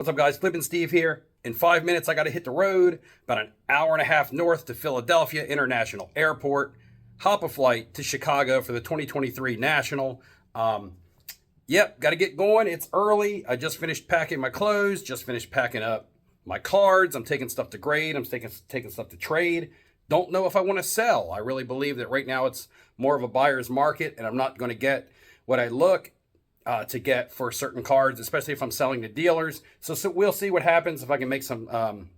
What's up, guys? Flippin' Steve here. In 5 minutes, I got to hit the road, about an hour and a half north to Philadelphia International Airport, hop a flight to Chicago for the 2023 National. Yep, got to get going. It's early. I just finished packing my clothes, just finished packing up my cards. I'm taking stuff to grade. I'm taking stuff to trade. Don't know if I want to sell. I really believe that right now it's more of a buyer's market, and I'm not going to get what I look to get for certain cards, especially if I'm selling to dealers. So we'll see what happens if I can make some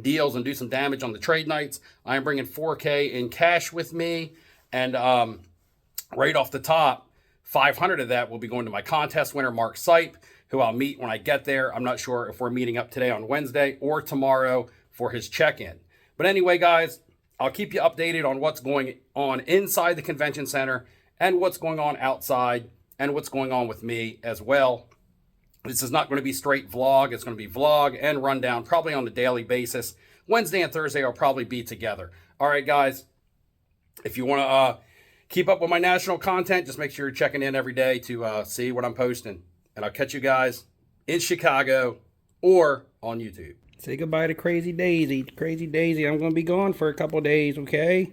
deals and do some damage on the trade nights. I'm bringing $4K in cash with me, and right off the top, 500 of that will be going to my contest winner, Mark Sipe, who I'll meet when I get there. I'm not sure if we're meeting up today on Wednesday or tomorrow for his check-in. But anyway, guys, I'll keep you updated on what's going on inside the convention center and what's going on outside and what's going on with me as well. This is not going to be straight vlog. It's going to be vlog and rundown, probably on a daily basis. Wednesday and Thursday will probably be together. All right, guys, if you want to keep up with my national content, just make sure you're checking in every day to see what I'm posting. And I'll catch you guys in Chicago or on YouTube. Say goodbye to Crazy Daisy. Crazy Daisy, I'm going to be gone for a couple days, okay?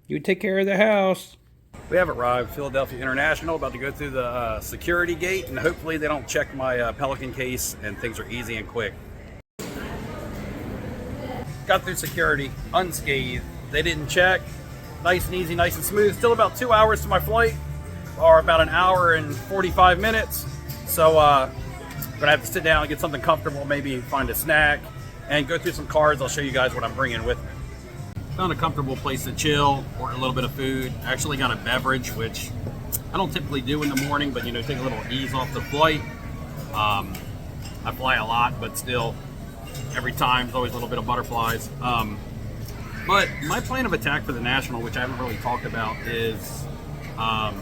You take care of the house. We have arrived, Philadelphia International, about to go through the security gate, and hopefully they don't check my Pelican case and things are easy and quick. Got through security unscathed. They didn't check. Nice and easy, nice and smooth. Still about 2 hours to my flight, or about an hour and 45 minutes. So I'm gonna have to sit down and get something comfortable, maybe find a snack, and go through some cards. I'll show you guys what I'm bringing with me. Found a comfortable place to chill, order a little bit of food. I actually got a beverage, which I don't typically do in the morning, but take a little ease off the flight. I fly a lot, but still, every time, there's always a little bit of butterflies. But my plan of attack for the National, which I haven't really talked about, is I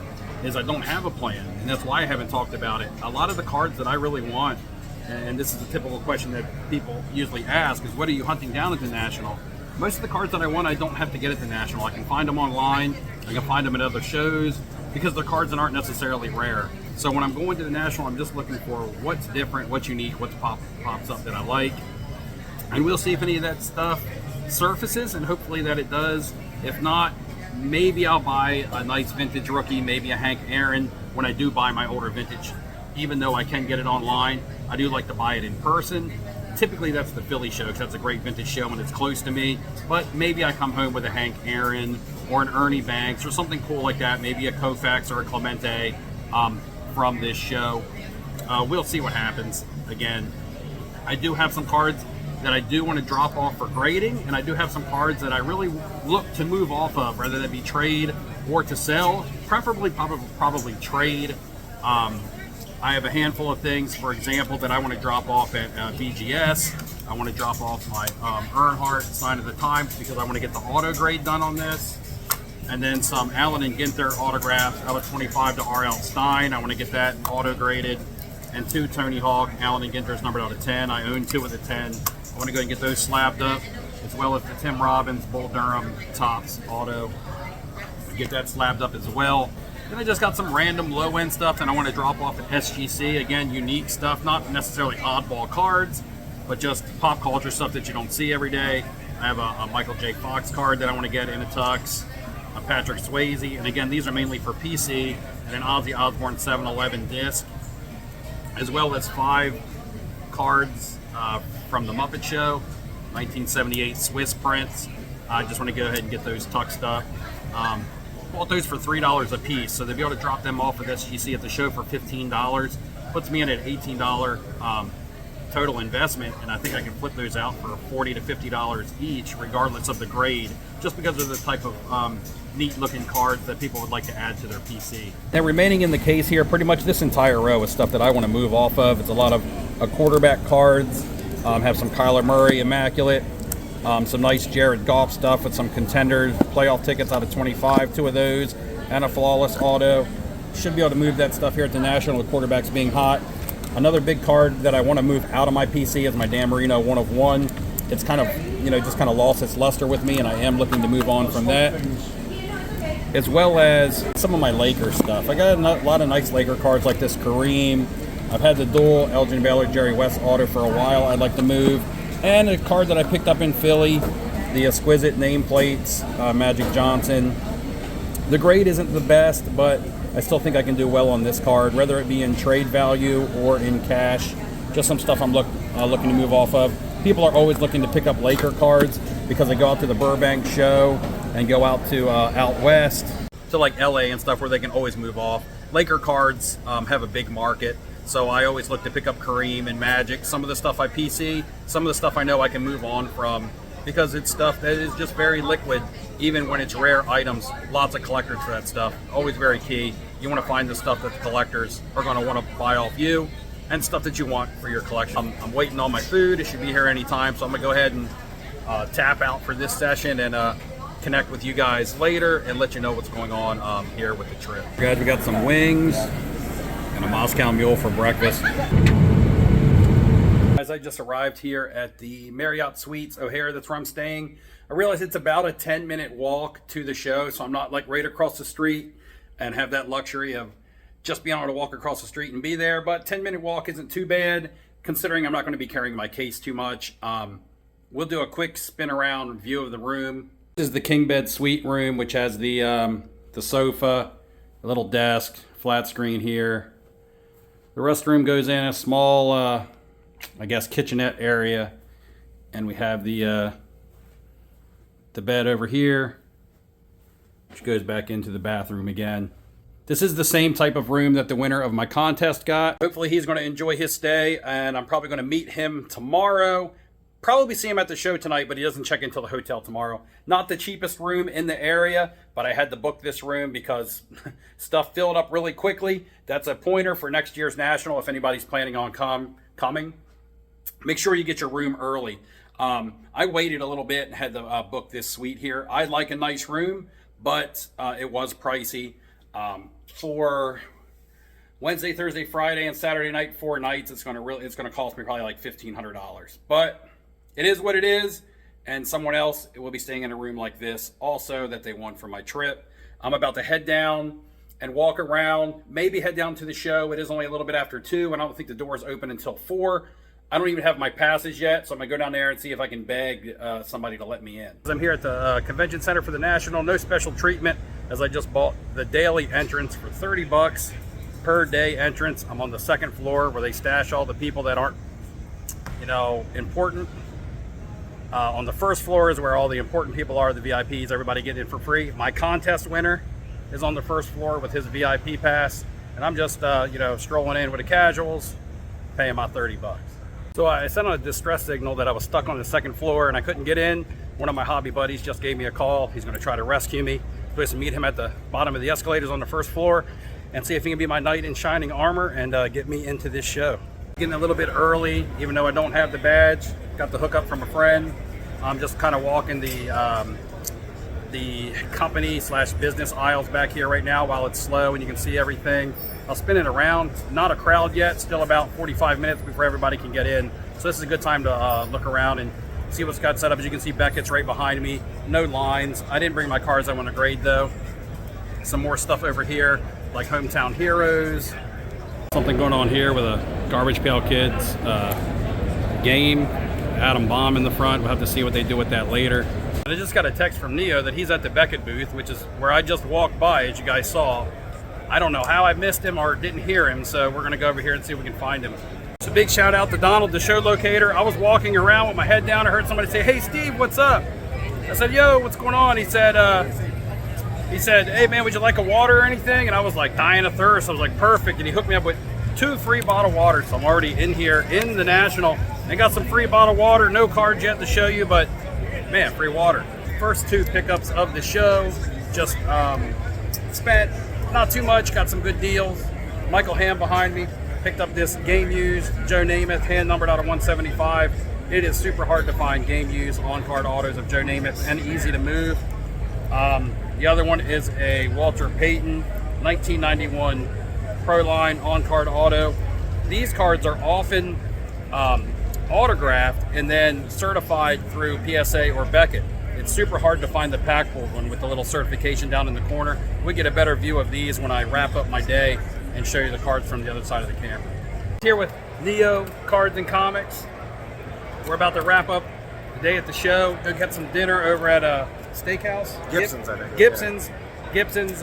don't have a plan, and that's why I haven't talked about it. A lot of the cards that I really want, and this is a typical question that people usually ask, is what are you hunting down at the National? Most of the cards that I want, I don't have to get at the National. I can find them online. I can find them at other shows because they're cards that aren't necessarily rare. So when I'm going to the National, I'm just looking for what's different, what's unique, what pops up that I like. And we'll see if any of that stuff surfaces, and hopefully that it does. If not, maybe I'll buy a nice vintage rookie, maybe a Hank Aaron when I do buy my older vintage. Even though I can get it online, I do like to buy it in person. Typically that's the Philly show because that's a great vintage show and it's close to me. But maybe I come home with a Hank Aaron or an Ernie Banks or something cool like that. Maybe a Koufax or a Clemente from this show. We'll see what happens. Again, I do have some cards that I do want to drop off for grading, and I do have some cards that I really look to move off of, whether that be trade or to sell. Preferably probably trade. I have a handful of things, for example, that I want to drop off at BGS. I want to drop off my Earnhardt Sign of the Times because I want to get the auto grade done on this. And then some Allen and Ginter autographs out of 25 to R.L. Stein. I want to get that auto graded. And 2 Tony Hawk Allen and Ginter's numbered out of 10. I own 2 of the 10. I want to go and get those slabbed up, as well as the Tim Robbins Bull Durham Topps auto. Get that slabbed up as well. Then I just got some random low-end stuff that I want to drop off at SGC. Again, unique stuff, not necessarily oddball cards, but just pop culture stuff that you don't see every day. I have a Michael J. Fox card that I want to get in a tux, a Patrick Swayze, and again, these are mainly for PC, and an Ozzy Osbourne 711 disc, as well as 5 cards from the Muppet Show, 1978 Swiss prints. I just want to go ahead and get those tucked up. Bought those for $3 a piece, so they'll be able to drop them off at SGC at the show for $15. Puts me in at $18 total investment, and I think I can flip those out for $40 to $50 each, regardless of the grade, just because of the type of neat-looking cards that people would like to add to their PC. Now, remaining in the case here, pretty much this entire row is stuff that I want to move off of. It's a lot of quarterback cards. Have some Kyler Murray Immaculate. Some nice Jared Goff stuff with some contenders, playoff tickets out of 25, 2 of those, and a flawless auto. Should be able to move that stuff here at the National with quarterbacks being hot. Another big card that I want to move out of my PC is my Dan Marino 1 of 1. It's kind of, just kind of lost its luster with me, and I am looking to move on from that. As well as some of my Laker stuff. I got a lot of nice Laker cards like this Kareem, I've had the dual Elgin Baylor Jerry West auto for a while. I'd like to move. And a card that I picked up in Philly, the exquisite nameplates, Magic Johnson. The grade isn't the best, but I still think I can do well on this card, whether it be in trade value or in cash. Just some stuff I'm looking to move off of. People are always looking to pick up Laker cards because they go out to the Burbank show and go out to out west to like LA and stuff where they can always move off. Laker cards have a big market, so I always look to pick up Kareem and Magic. Some of the stuff I PC, some of the stuff I know I can move on from because it's stuff that is just very liquid, even when it's rare items. Lots of collectors for that stuff. Always very key. You want to find the stuff that the collectors are going to want to buy off you and stuff that you want for your collection. I'm waiting on my food. It should be here anytime, so I'm going to go ahead and tap out for this session and connect with you guys later and let you know what's going on here with the trip. Guys, we got some wings and a Moscow Mule for breakfast. As I just arrived here at the Marriott Suites O'Hare, that's where I'm staying. I realize it's about a 10-minute walk to the show, so I'm not like right across the street and have that luxury of just being able to walk across the street and be there. But 10-minute walk isn't too bad, considering I'm not going to be carrying my case too much. We'll do a quick spin around view of the room. This is the king bed suite room, which has the sofa, a little desk, flat screen here. The restroom goes in a small, I guess, kitchenette area, and we have the bed over here, which goes back into the bathroom again. This is the same type of room that the winner of my contest got. Hopefully he's going to enjoy his stay, and I'm probably going to meet him tomorrow. Probably see him at the show tonight, but he doesn't check into the hotel tomorrow. Not the cheapest room in the area, but I had to book this room because stuff filled up really quickly. That's a pointer for next year's National if anybody's planning on coming. Make sure you get your room early. I waited a little bit and had to book this suite here. I like a nice room, but it was pricey. For Wednesday, Thursday, Friday, and Saturday night, 4 nights, it's going to cost me probably like $1,500. But it is what it is, and someone else will be staying in a room like this also that they won for my trip. I'm about to head down and walk around, maybe head down to the show. It is only a little bit after 2, and I don't think the doors open until 4. I don't even have my passes yet, so I'm going to go down there and see if I can beg somebody to let me in. I'm here at the Convention Center for the National. No special treatment, as I just bought the daily entrance for $30 per day entrance. I'm on the second floor where they stash all the people that aren't, important. On the first floor is where all the important people are, the VIPs, everybody getting in for free. My contest winner is on the first floor with his VIP pass, and I'm just, strolling in with the casuals, paying my $30. So I sent on a distress signal that I was stuck on the second floor and I couldn't get in. One of my hobby buddies just gave me a call. He's going to try to rescue me. I'm supposed to meet him at the bottom of the escalators on the first floor and see if he can be my knight in shining armor and get me into this show. Getting a little bit early, even though I don't have the badge. Got the hookup from a friend. I'm just kind of walking the company/business aisles back here right now while it's slow and you can see everything. I'll spin it around. Not a crowd yet, still about 45 minutes before everybody can get in. So this is a good time to look around and see what's got set up. As you can see, Beckett's right behind me. No lines. I didn't bring my cards I want to grade though. Some more stuff over here, like Hometown Heroes. Something going on here with a Garbage Pail Kids game. Atom Bomb in the front. We'll have to see what they do with that later. I just got a text from Neo that he's at the Beckett booth, which is where I just walked by, as you guys saw. I don't know how I missed him or didn't hear him, so we're going to go over here and see if we can find him. So big shout out to Donald, the show locator. I was walking around with my head down. I heard somebody say, "Hey, Steve, what's up?" I said, "Yo, what's going on?" He said, "Hey, man, would you like a water or anything?" And I was like dying of thirst. I was like, perfect. And he hooked me up with 2 free bottled waters. So I'm already in here in the National. I got some free bottled water. No cards yet to show you, but man, free water. First 2 pickups of the show. Just spent not too much. Got some good deals. Michael Ham behind me. Picked up this game used Joe Namath, hand numbered out of 175. It is super hard to find game used on-card autos of Joe Namath and easy to move. The other one is a Walter Payton 1991 Pro Line on-card auto. These cards are often autographed and then certified through PSA or Beckett. It's super hard to find the pack pulled one with the little certification down in the corner. We get a better view of these when I wrap up my day and show you the cards from the other side of the camera. Here with Neo Cards and Comics. We're about to wrap up the day at the show. Go get some dinner over at a steakhouse. Gibson's, I think. Gibson's. Gibson's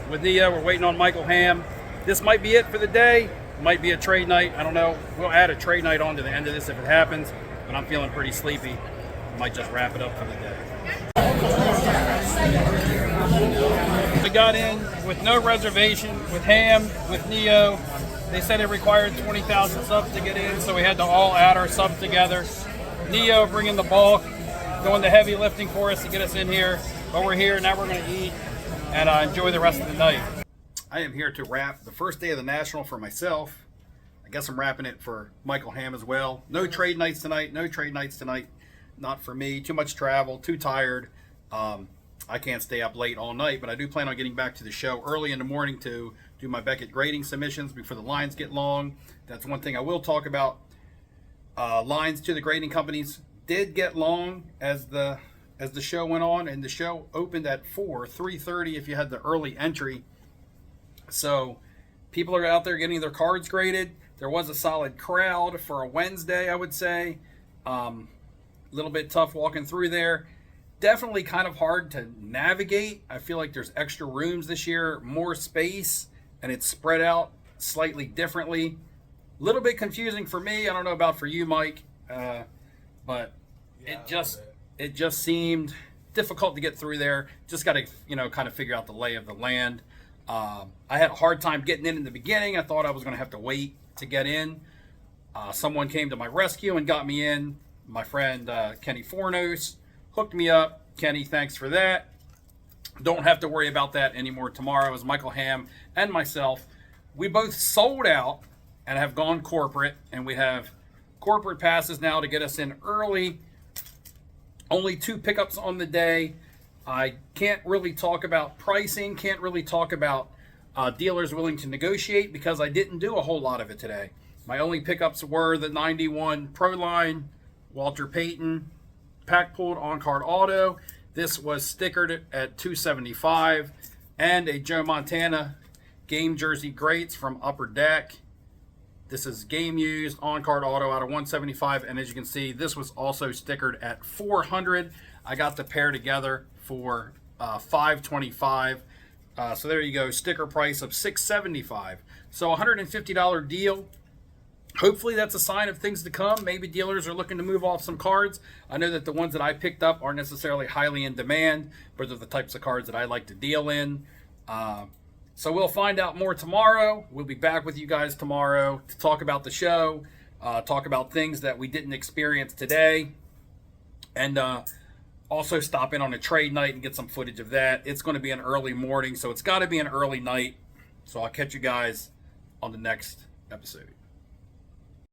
with Neo. We're waiting on Michael Hamm. This might be it for the day. Might be a trade night. I don't know. We'll add a trade night on to the end of this if it happens. But I'm feeling pretty sleepy. Might just wrap it up for the day. We got in with no reservation with Ham, with Neo. They said it required 20,000 subs to get in, so we had to all add our subs together. Neo bringing the bulk, doing the heavy lifting for us to get us in here. But we're here, now we're going to eat and enjoy the rest of the night. I am here to wrap the first day of the National for myself. I guess I'm wrapping it for Michael Hamm as well. No trade nights tonight, no trade nights tonight. Not for me, too much travel, too tired. I can't stay up late all night, but I do plan on getting back to the show early in the morning to do my Beckett grading submissions before the lines get long. That's one thing I will talk about. Lines to the grading companies did get long as the show went on, and the show opened at 3:30 if you had the early entry. So people are out there getting their cards graded. There was a solid crowd for a Wednesday, I would say. A little bit tough walking through there. Definitely kind of hard to navigate. I feel like there's extra rooms this year, more space, and it's spread out slightly differently. A little bit confusing for me. I don't know about for you, Mike, but it just seemed difficult to get through there. Just got to kind of figure out the lay of the land. I had a hard time getting in the beginning. I thought I was going to have to wait to get in. Someone came to my rescue and got me in. My friend Kenny Fornos hooked me up. Kenny, thanks for that. Don't have to worry about that anymore tomorrow as Michael Hamm and myself. We both sold out and have gone corporate, and we have corporate passes now to get us in early. Only 2 pickups on the day. I can't really talk about pricing, can't really talk about dealers willing to negotiate because I didn't do a whole lot of it today. My only pickups were the 91 Pro Line, Walter Payton, pack pulled on-card auto. This was stickered at $275, and a Joe Montana game jersey greats from Upper Deck. This is game used on-card auto out of $175, and as you can see, this was also stickered at $400. I got the pair together for $525. So there you go, sticker price of $675. So $150 deal. Hopefully that's a sign of things to come. Maybe dealers are looking to move off some cards. I know that the ones that I picked up aren't necessarily highly in demand, but they're the types of cards that I like to deal in. So we'll find out more tomorrow. We'll be back with you guys tomorrow to talk about the show, talk about things that we didn't experience today, and also stop in on a trade night and get some footage of that. It's going to be an early morning, so it's got to be an early night. So I'll catch you guys on the next episode.